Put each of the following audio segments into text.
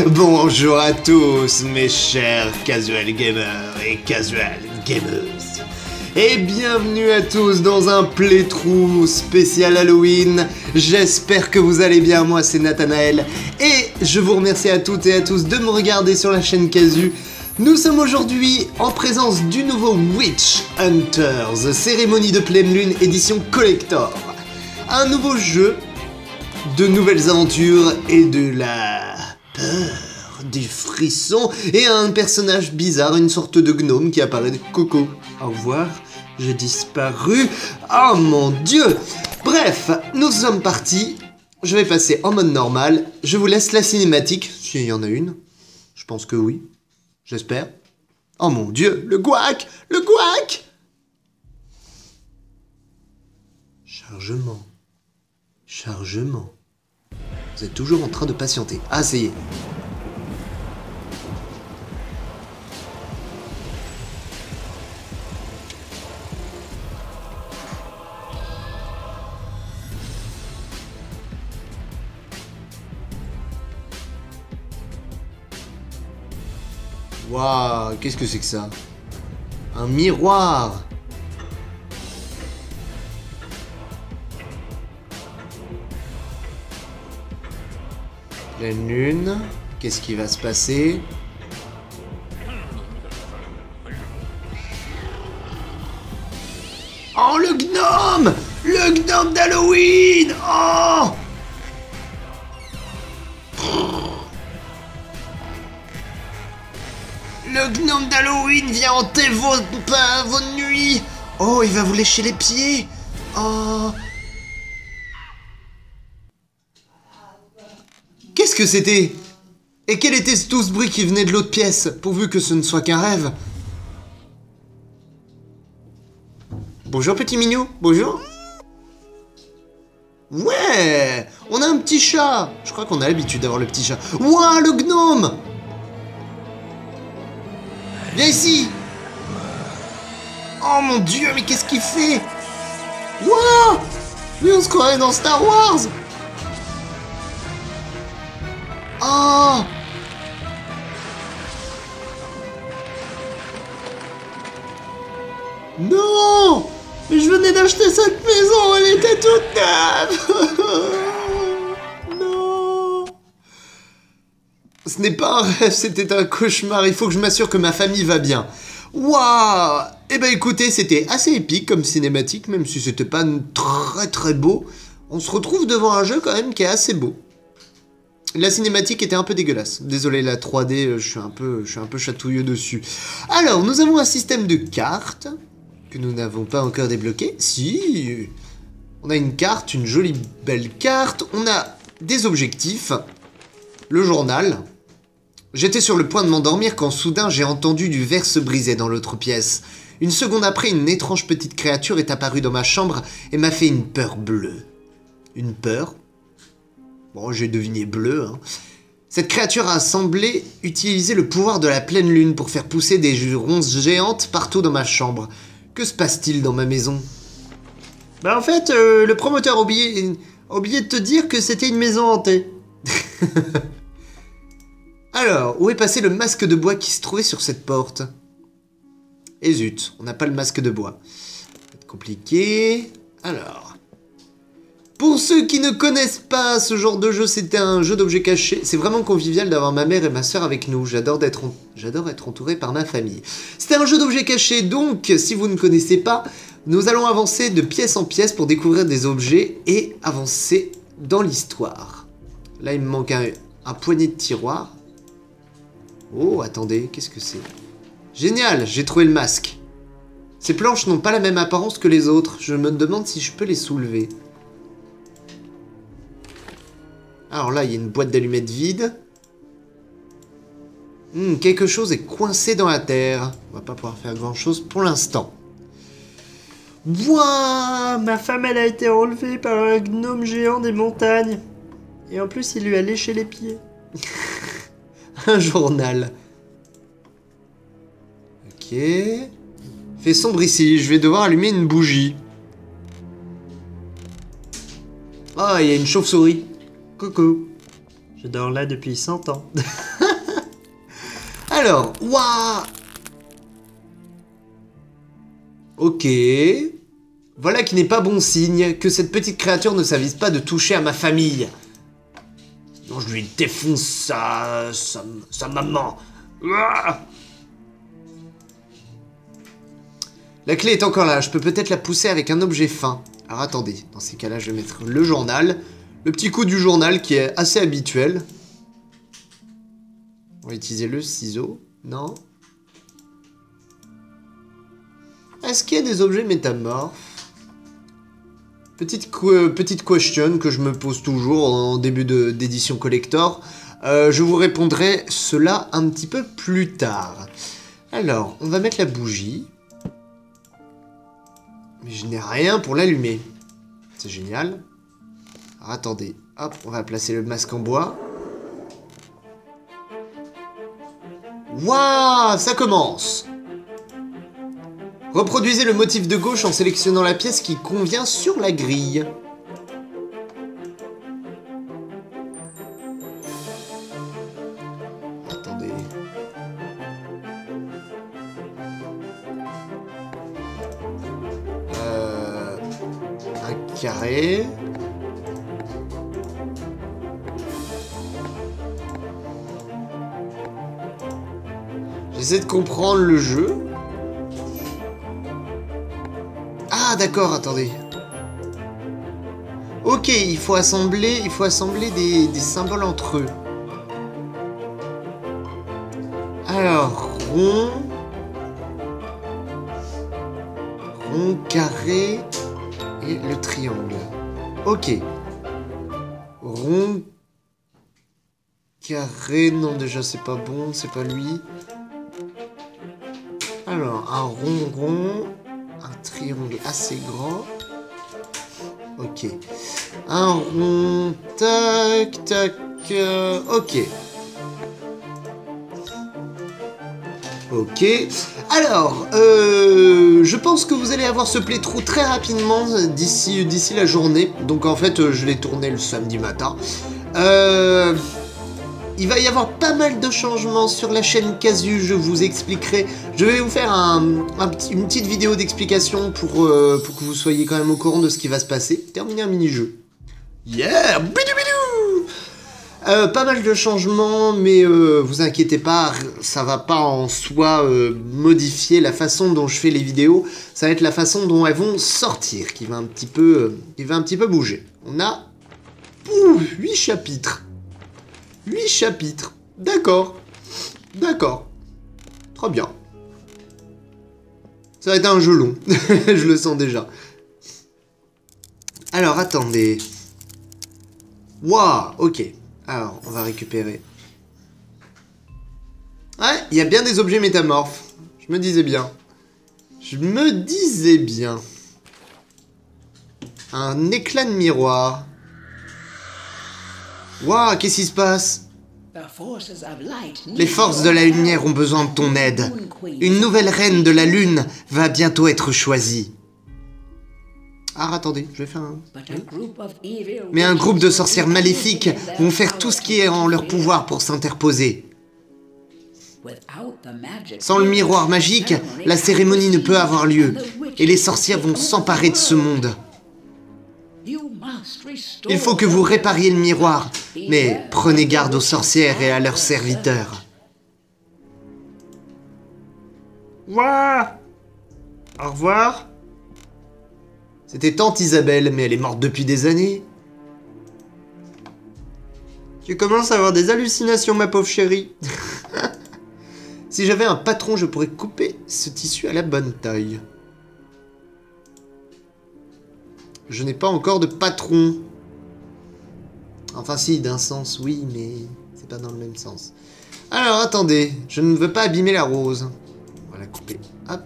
Bonjour à tous mes chers casual gamers et casual gamers. Et bienvenue à tous dans un playthrough spécial Halloween. J'espère que vous allez bien, moi c'est Nathanaël. Et je vous remercie à toutes et à tous de me regarder sur la chaîne Casu. Nous sommes aujourd'hui en présence du nouveau Witch Hunters, cérémonie de pleine lune édition collector. Un nouveau jeu, de nouvelles aventures et de la peur, des frissons et un personnage bizarre, une sorte de gnome qui apparaît. Coucou, au revoir, j'ai disparu. Oh mon dieu. Bref, nous sommes partis. Je vais passer en mode normal. Je vous laisse la cinématique, s'il y en a une. Je pense que oui. J'espère. Oh mon dieu, le gouac! Le gouac! Chargement. Chargement. Vous êtes toujours en train de patienter. Ah, ça y est. Waouh, qu'est-ce que c'est que ça? Un miroir! Pleine lune, qu'est-ce qui va se passer? Oh, le gnome! Le gnome d'Halloween! Oh! Le gnome d'Halloween vient hanter vos nuits! Oh, il va vous lécher les pieds! Oh! Qu'est-ce que c'était? Et quel était tout ce bruit qui venait de l'autre pièce, pourvu que ce ne soit qu'un rêve? Bonjour petit minou, bonjour. Ouais, on a un petit chat. Je crois qu'on a l'habitude d'avoir le petit chat. Ouah, le gnome! Viens ici! Oh mon dieu, mais qu'est-ce qu'il fait? Ouah! Mais on se croirait dans Star Wars! Oh! Non! Mais je venais d'acheter cette maison, elle était toute neuve! Non! Ce n'est pas un rêve, c'était un cauchemar, il faut que je m'assure que ma famille va bien. Waouh! Eh ben écoutez, c'était assez épique comme cinématique, même si c'était pas très très beau. On se retrouve devant un jeu quand même qui est assez beau. La cinématique était un peu dégueulasse. Désolé, la 3D, je suis un peu chatouilleux dessus. Alors, nous avons un système de cartes que nous n'avons pas encore débloqué. Si, on a une carte, une jolie belle carte. On a des objectifs. Le journal. J'étais sur le point de m'endormir quand soudain j'ai entendu du verre se briser dans l'autre pièce. Une seconde après, une étrange petite créature est apparue dans ma chambre et m'a fait une peur bleue. Une peur? Bon, j'ai deviné bleu, hein. Cette créature a semblé utiliser le pouvoir de la pleine lune pour faire pousser des ronces géantes partout dans ma chambre. Que se passe-t-il dans ma maison? Bah en fait, le promoteur a oublié de te dire que c'était une maison hantée. Alors, où est passé le masque de bois qui se trouvait sur cette porte? Et zut, on n'a pas le masque de bois. C'est compliqué. Alors... Pour ceux qui ne connaissent pas ce genre de jeu, c'était un jeu d'objets cachés. C'est vraiment convivial d'avoir ma mère et ma soeur avec nous. J'adore être entouré par ma famille. C'était un jeu d'objets cachés, donc si vous ne connaissez pas, nous allons avancer de pièce en pièce pour découvrir des objets et avancer dans l'histoire. Là, il me manque un poignet de tiroir. Oh, attendez, qu'est-ce que c'est? Génial, j'ai trouvé le masque. Ces planches n'ont pas la même apparence que les autres. Je me demande si je peux les soulever. Alors là, il y a une boîte d'allumettes vide. Quelque chose est coincé dans la terre. On va pas pouvoir faire grand chose pour l'instant. Wouah! Ma femme, elle a été enlevée par un gnome géant des montagnes. Et en plus, il lui a léché les pieds. Un journal. Ok. Fait sombre ici, je vais devoir allumer une bougie. Ah, il y a une chauve-souris. Coucou. Je dors là depuis 100 ans. Alors, waouh. Ok. Voilà qui n'est pas bon signe, que cette petite créature ne s'avise pas de toucher à ma famille. Sinon je lui défonce sa maman. Ouah. La clé est encore là, je peux peut-être la pousser avec un objet fin. Alors attendez, dans ces cas-là je vais mettre le journal. Le petit coup du journal qui est assez habituel. On va utiliser le ciseau. Non. Est-ce qu'il y a des objets métamorphes? Petite question que je me pose toujours en début d'édition collector. Je vous répondrai cela un petit peu plus tard. Alors, on va mettre la bougie. Mais je n'ai rien pour l'allumer. C'est génial. Alors, attendez. Hop, on va placer le masque en bois. Waouh, ça commence! Reproduisez le motif de gauche en sélectionnant la pièce qui convient sur la grille. Attendez. Un carré. J'essaie de comprendre le jeu. Ah d'accord, attendez. Ok, il faut assembler des symboles entre eux. Alors, rond, carré et le triangle. Ok. Rond, carré, non déjà c'est pas bon, c'est pas lui. Alors, un rond. Un triangle assez grand. Ok. Un rond. Tac, tac. Ok. Ok. Alors, je pense que vous allez avoir ce playthrough très rapidement d'ici la journée. Donc en fait, je l'ai tourné le samedi matin. Il va y avoir pas mal de changements sur la chaîne Casu, je vous expliquerai. Je vais vous faire une petite vidéo d'explication pour que vous soyez quand même au courant de ce qui va se passer. Terminer un mini-jeu. Yeah, bidou bidou. Pas mal de changements, mais vous inquiétez pas, ça va pas en soi modifier la façon dont je fais les vidéos. Ça va être la façon dont elles vont sortir qui va un petit peu bouger. On a 8 chapitres. 8 chapitres. D'accord. D'accord. Très bien. Ça va être un jeu long. Je le sens déjà. Alors, attendez. Waouh, ok. Alors, on va récupérer. Ouais, il y a bien des objets métamorphes. Je me disais bien. Un éclat de miroir. Waouh, qu'est-ce qui se passe? Les forces de la lumière ont besoin de ton aide. Une nouvelle reine de la lune va bientôt être choisie. Ah, attendez, je vais faire un... Mais un groupe de sorcières maléfiques vont faire tout ce qui est en leur pouvoir pour s'interposer. Sans le miroir magique, la cérémonie ne peut avoir lieu, et les sorcières vont s'emparer de ce monde. Il faut que vous répariez le miroir, mais prenez garde aux sorcières et à leurs serviteurs. Ouah. Au revoir. C'était tante Isabelle, mais elle est morte depuis des années. Tu commences à avoir des hallucinations, ma pauvre chérie. Si j'avais un patron, je pourrais couper ce tissu à la bonne taille. Je n'ai pas encore de patron. Enfin si, d'un sens, oui, mais c'est pas dans le même sens. Alors, attendez, je ne veux pas abîmer la rose. On va la couper, hop,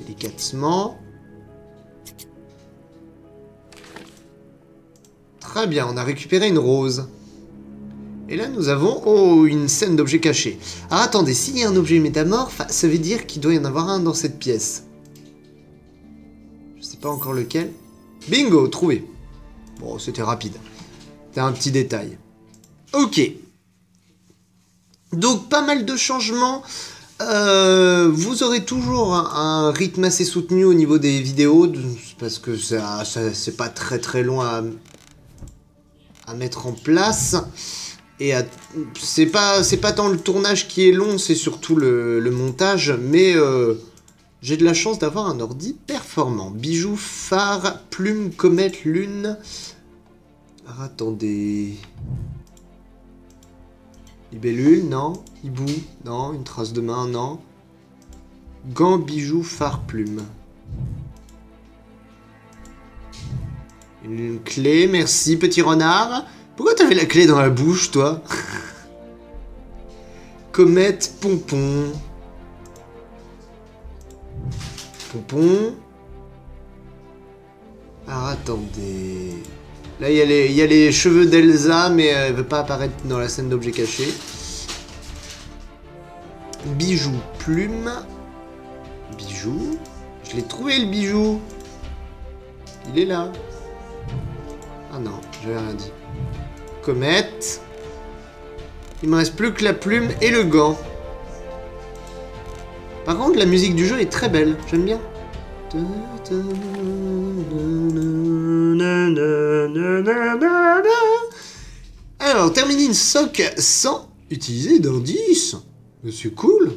délicatement. Très bien, on a récupéré une rose. Et là, nous avons, oh, une scène d'objets cachés. Alors, attendez, s'il y a un objet métamorphe, ça veut dire qu'il doit y en avoir un dans cette pièce. Je sais pas encore lequel. Bingo, trouvé. Bon, c'était rapide. C'était un petit détail. Ok. Donc pas mal de changements. Vous aurez toujours un rythme assez soutenu au niveau des vidéos. Parce que ça c'est pas très long à mettre en place. Et c'est pas tant le tournage qui est long, c'est surtout le montage. Mais j'ai de la chance d'avoir un ordi performant. Bijoux, phare, plume, comète, lune. Alors, attendez. Libellule, non. Hibou, non. Une trace de main, non. Gants, bijoux, phare, plume. Une clé, merci, petit renard. Pourquoi t'avais la clé dans la bouche, toi? Comète, pompon. Pompon. Alors, attendez. Là, il y a les cheveux d'Elsa, mais elle veut pas apparaître dans la scène d'objets cachés. Bijou, plume. Bijou. Je l'ai trouvé, le bijou. Il est là. Ah non, j'avais rien dit. Comète. Il me reste plus que la plume et le gant. Par contre, la musique du jeu est très belle. J'aime bien. Alors, terminer une soc sans utiliser d'indice. C'est cool.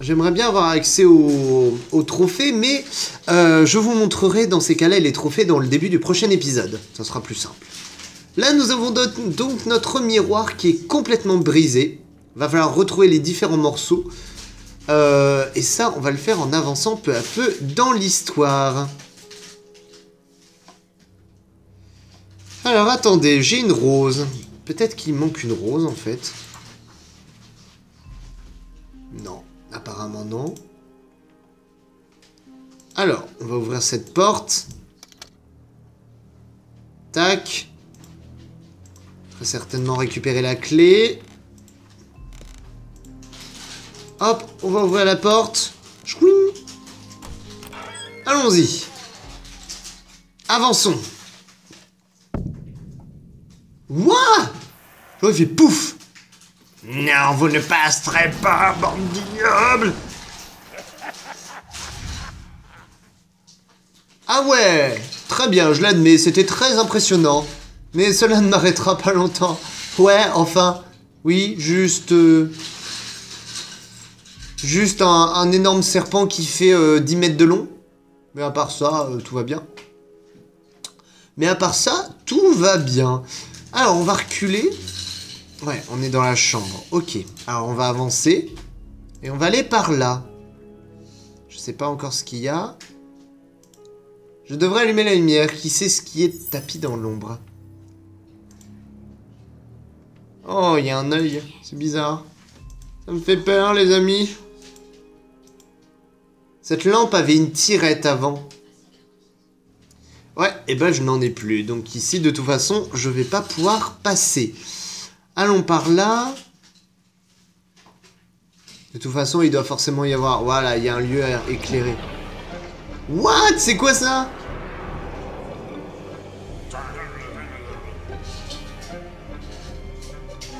J'aimerais bien avoir accès aux trophées, mais je vous montrerai dans ces cas-là les trophées dans le début du prochain épisode. Ça sera plus simple. Là, nous avons donc notre miroir qui est complètement brisé. Va falloir retrouver les différents morceaux. Et ça, on va le faire en avançant peu à peu dans l'histoire. Alors, attendez, j'ai une rose. Peut-être qu'il manque une rose, en fait. Non, apparemment non. Alors, on va ouvrir cette porte. Tac. Très certainement récupérer la clé. Hop, on va ouvrir la porte. Chouing. Allons-y. Avançons. Ouah! Oh, il fait pouf! Non, vous ne passerez pas, bande d'ignobles! Ah ouais! Très bien, je l'admets, c'était très impressionnant. Mais cela ne m'arrêtera pas longtemps. Ouais, enfin, oui, juste un énorme serpent qui fait 10 mètres de long. Mais à part ça, tout va bien. Mais à part ça, tout va bien. Alors, on va reculer. Ouais, on est dans la chambre. Ok. Alors, on va avancer. Et on va aller par là. Je sais pas encore ce qu'il y a. Je devrais allumer la lumière. Qui sait ce qui est tapis dans l'ombre? Oh, il y a un œil. C'est bizarre. Ça me fait peur, les amis. Cette lampe avait une tirette avant. Ouais, et ben je n'en ai plus. Donc ici, de toute façon, je vais pas pouvoir passer. Allons par là. De toute façon, il doit forcément y avoir... Voilà, il y a un lieu éclairé. What? C'est quoi ça?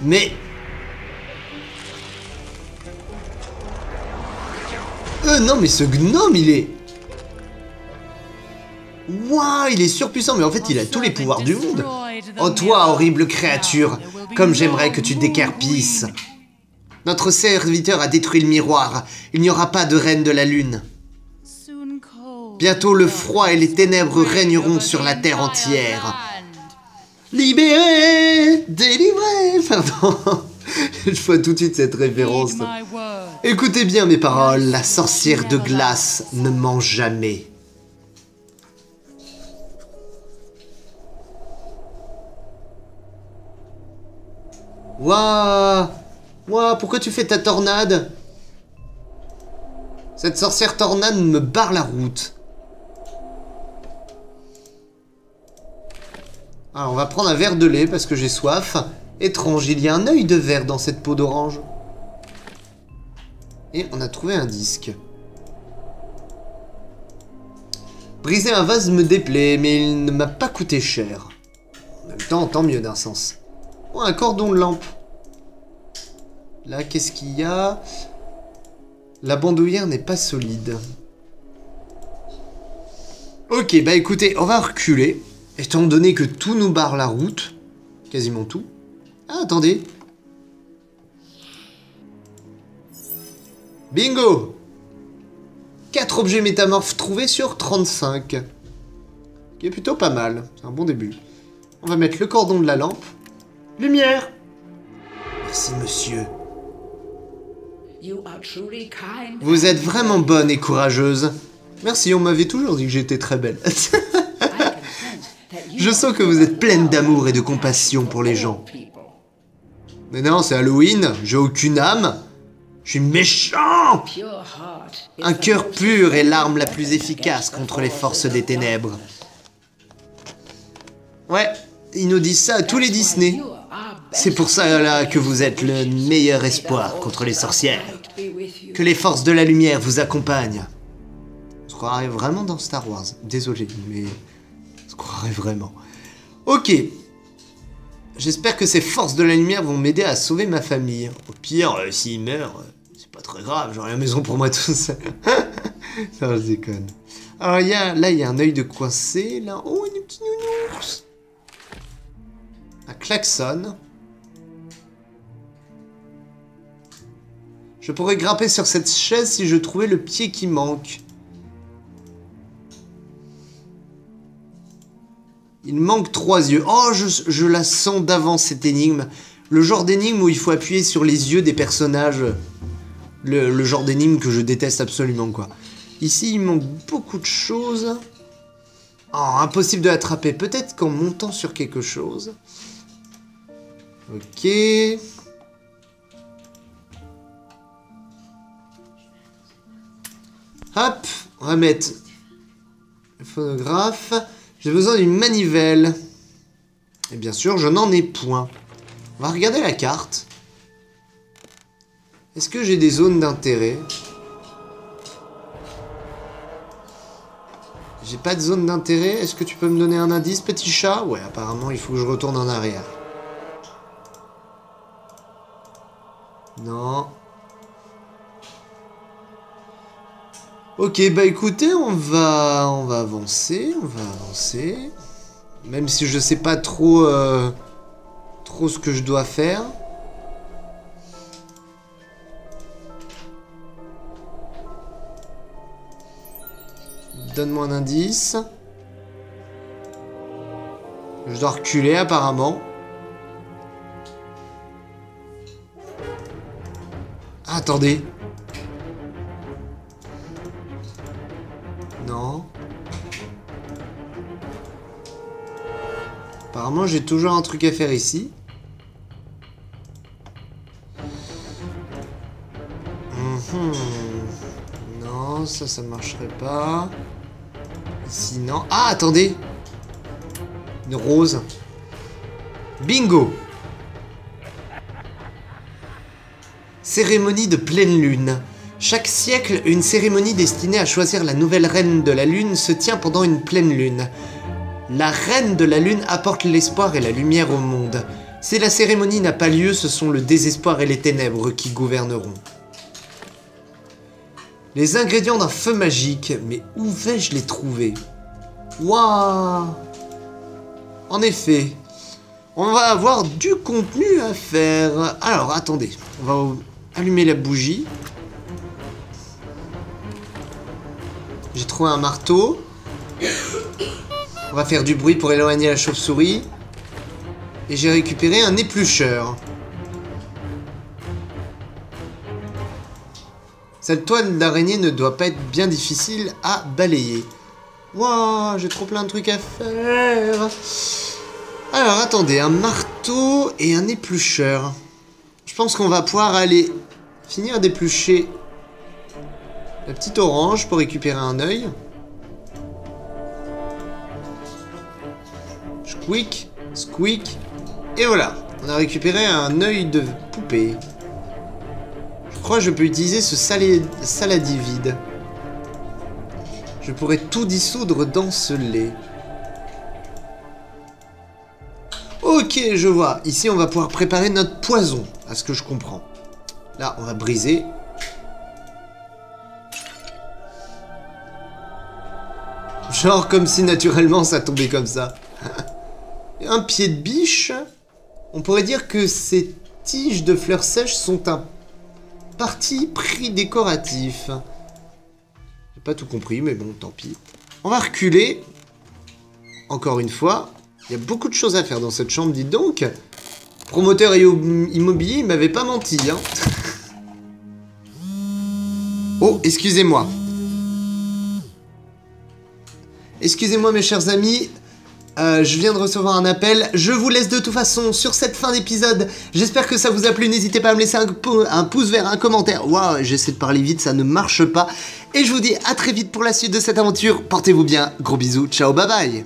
Mais... non, mais ce gnome, il est... Waouh, il est surpuissant, mais en fait, il a tous les pouvoirs du monde. Oh, toi, horrible créature, comme j'aimerais que tu décarpisses. Notre serviteur a détruit le miroir. Il n'y aura pas de reine de la lune. Bientôt, le froid et les ténèbres régneront sur la terre entière. Libéré, délivré. Pardon. Je vois tout de suite cette référence. Écoutez bien mes paroles, la sorcière de glace ne ment jamais. Waouh! Waouh, pourquoi tu fais ta tornade? Cette sorcière tornade me barre la route. Alors, on va prendre un verre de lait parce que j'ai soif. Étrange, il y a un œil de verre dans cette peau d'orange. Et on a trouvé un disque. Briser un vase me déplaît, mais il ne m'a pas coûté cher. Tant mieux d'un sens. Oh, un cordon de lampe. Là, qu'est-ce qu'il y a? La bandoulière n'est pas solide. Ok, bah écoutez, on va reculer. Étant donné que tout nous barre la route. Quasiment tout. Ah, attendez. Bingo! 4 objets métamorphes trouvés sur 35. Qui est plutôt pas mal. C'est un bon début. On va mettre le cordon de la lampe. Lumière! Merci, monsieur. Vous êtes vraiment bonne et courageuse. Merci, on m'avait toujours dit que j'étais très belle. Je sens que vous êtes pleine d'amour et de compassion pour les gens. Mais non, c'est Halloween, j'ai aucune âme. Je suis méchant! Un cœur pur est l'arme la plus efficace contre les forces des ténèbres. Ouais, ils nous disent ça à tous les Disney. C'est pour ça là que vous êtes le meilleur espoir contre les sorcières. Que les forces de la lumière vous accompagnent. On se croirait vraiment dans Star Wars. Désolé, mais on se croirait vraiment. Ok. J'espère que ces forces de la lumière vont m'aider à sauver ma famille. Au pire, s'ils meurent, c'est pas très grave. J'aurai la maison pour moi tout seul. Non, je déconne. Alors, là, il y a un œil de coincé. Là. Oh, une petite nounours. Un klaxon. Je pourrais grimper sur cette chaise si je trouvais le pied qui manque. Il manque 3 yeux. Oh, je la sens d'avance, cette énigme. Le genre d'énigme où il faut appuyer sur les yeux des personnages. Le genre d'énigme que je déteste absolument, quoi. Ici, il manque beaucoup de choses. Oh, impossible de l'attraper. Peut-être qu'en montant sur quelque chose. Ok. Hop, on va mettre le phonographe. J'ai besoin d'une manivelle. Et bien sûr, je n'en ai point. On va regarder la carte. Est-ce que j'ai des zones d'intérêt? J'ai pas de zone d'intérêt. Est-ce que tu peux me donner un indice, petit chat? Ouais, apparemment, il faut que je retourne en arrière. Non. Ok, bah écoutez, on va avancer, Même si je sais pas trop ce que je dois faire. Donne-moi un indice. Je dois reculer apparemment. Ah, attendez. Non. Apparemment, j'ai toujours un truc à faire ici. Non, ça ne marcherait pas. Ici, non. Ah, attendez. Une rose. Bingo. Cérémonie de pleine lune. Chaque siècle, une cérémonie destinée à choisir la nouvelle reine de la lune se tient pendant une pleine lune. La reine de la lune apporte l'espoir et la lumière au monde. Si la cérémonie n'a pas lieu, ce sont le désespoir et les ténèbres qui gouverneront. Les ingrédients d'un feu magique, mais où vais-je les trouver? Waouh! En effet, on va avoir du contenu à faire. Alors, attendez, on va allumer la bougie. J'ai trouvé un marteau. On va faire du bruit pour éloigner la chauve-souris. Et j'ai récupéré un éplucheur. Cette toile d'araignée ne doit pas être bien difficile à balayer. Waouh, j'ai trop plein de trucs à faire. Alors, attendez, un marteau et un éplucheur. Je pense qu'on va pouvoir aller finir d'éplucher la petite orange pour récupérer un œil. Squeak, squeak. Et voilà, on a récupéré un œil de poupée. Je crois que je peux utiliser ce saladier vide. Je pourrais tout dissoudre dans ce lait. Ok, je vois. Ici, on va pouvoir préparer notre poison, à ce que je comprends. Là, on va briser. Genre comme si naturellement ça tombait comme ça. Un pied de biche. On pourrait dire que ces tiges de fleurs sèches sont un parti pris décoratif. J'ai pas tout compris, mais bon, tant pis. On va reculer. Encore une fois. Il y a beaucoup de choses à faire dans cette chambre, dites donc. Promoteur immobilier, il m'avait pas menti, hein. Oh, excusez-moi. Excusez-moi mes chers amis, je viens de recevoir un appel. Je vous laisse de toute façon sur cette fin d'épisode. J'espère que ça vous a plu. N'hésitez pas à me laisser un pouce vert, un commentaire. Waouh, j'essaie de parler vite, ça ne marche pas. Et je vous dis à très vite pour la suite de cette aventure. Portez-vous bien, gros bisous, ciao, bye bye.